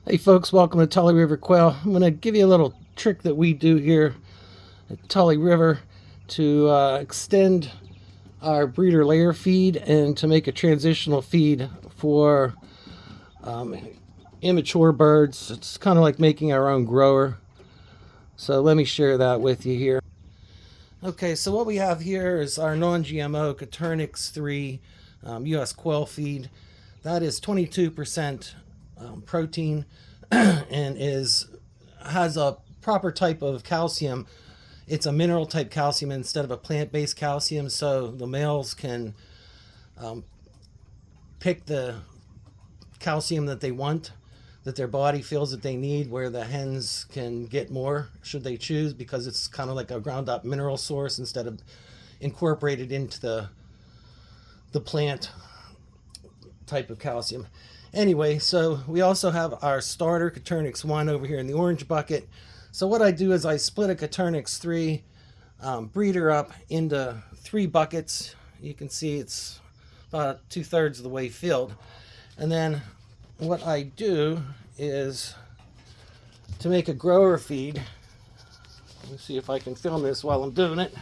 Hey folks, welcome to Tully River Quail. I'm going to give you a little trick that we do here at Tully River to extend our breeder layer feed and to make a transitional feed for um, immature birds. It's kind of like making our own grower. So let me share that with you here. Okay, so what we have here is our non-GMO Coturnix 3 US quail feed. That is 22% protein and has a proper type of calcium. It's a mineral type calcium instead of a plant-based calcium, so the males can pick the calcium that they want, that their body feels that they need, where the hens can get more should they choose, because it's kind of like a ground up mineral source instead of incorporated into the plant type of calcium. Anyway, so we also have our starter Coturnix 1 over here in the orange bucket. So what I do is I split a Coturnix 3 breeder up into 3 buckets. You can see it's about 2/3 of the way filled. And then what I do is, to make a grower feed, let me see if I can film this while I'm doing it,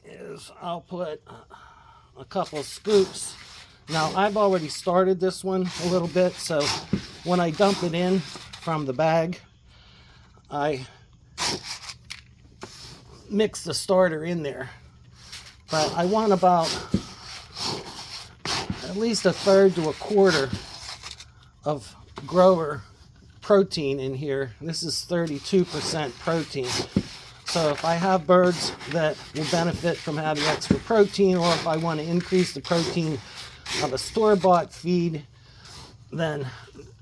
is I'll put a couple of scoops. Now I've already started this one a little bit, so when I dump it in from the bag, I mix the starter in there. But I want about at least 1/3 to 1/4 of grower protein in here. This is 32% protein. So if I have birds that will benefit from having extra protein, or if I want to increase the protein of a store-bought feed, then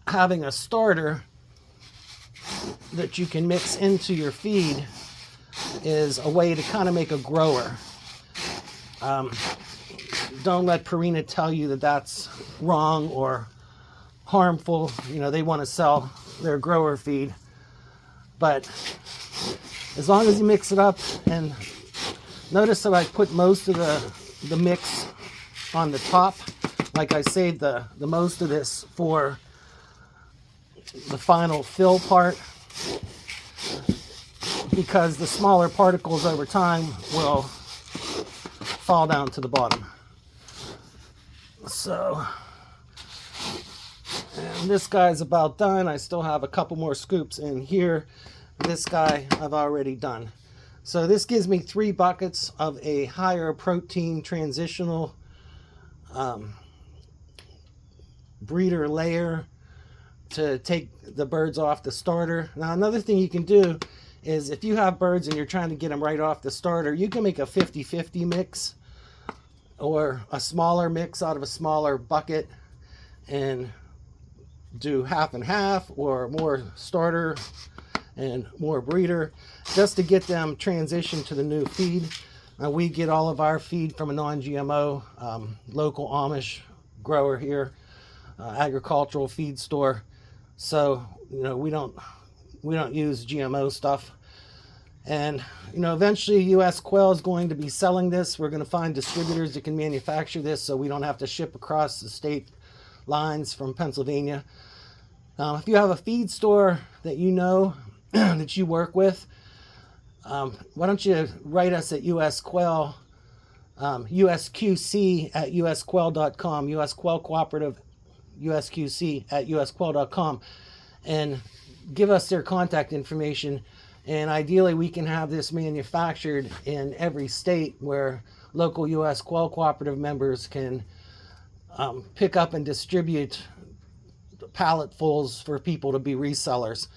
having a starter that you can mix into your feed is a way to kind of make a grower. Don't let Purina tell you that that's wrong or harmful. You know, they want to sell their grower feed. But as long as you mix it up, and notice that I put most of the mix on the top. Like I saved the most of this for the final fill part, because the smaller particles over time will fall down to the bottom. So, and this guy's about done. I still have a couple more scoops in here. This guy I've already done. So this gives me 3 buckets of a higher protein transitional breeder layer to take the birds off the starter. Now another thing you can do is, if you have birds and you're trying to get them right off the starter, you can make a 50-50 mix, or a smaller mix out of a smaller bucket, and do half and half, or more starter and more breeder, just to get them transitioned to the new feed. We get all of our feed from a non-GMO local Amish grower here, agricultural feed store. So you know, we don't use GMO stuff. And you know, eventually USQuail is going to be selling this. We're going to find distributors that can manufacture this, so we don't have to ship across the state lines from Pennsylvania. If you have a feed store that you know that you work with, why don't you write us at USQuail, USQC at USQuail.com, USQuail Cooperative, USQC at USQuail.com, and give us their contact information. And ideally, we can have this manufactured in every state where local USQuail Cooperative members can pick up and distribute palletfuls for people to be resellers.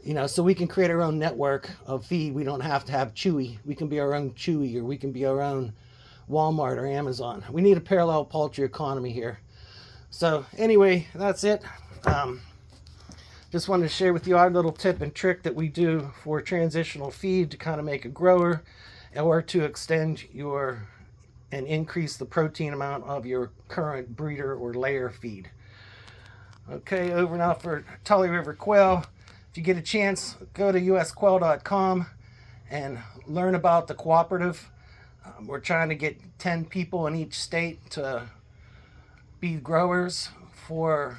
You know, so we can create our own network of feed. We don't have to have Chewy. We can be our own Chewy, or we can be our own Walmart or Amazon. We need a parallel poultry economy here. So anyway, that's it. Just wanted to share with you our little tip and trick that we do for transitional feed to kind of make a grower, or to extend your and increase the protein amount of your current breeder or layer feed. Okay, over now for Tully River Quail. If you get a chance, go to usquail.com and learn about the cooperative. We're trying to get 10 people in each state to be growers for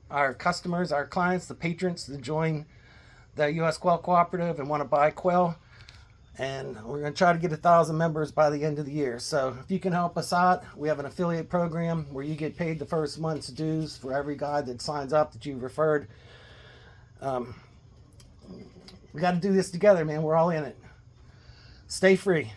our customers, our clients, the patrons to join the USQuail Cooperative and want to buy quail. And we're going to try to get 1,000 members by the end of the year. So if you can help us out, we have an affiliate program where you get paid the first month's dues for every guy that signs up that you've referred. We got to do this together, man. We're all in it. Stay free.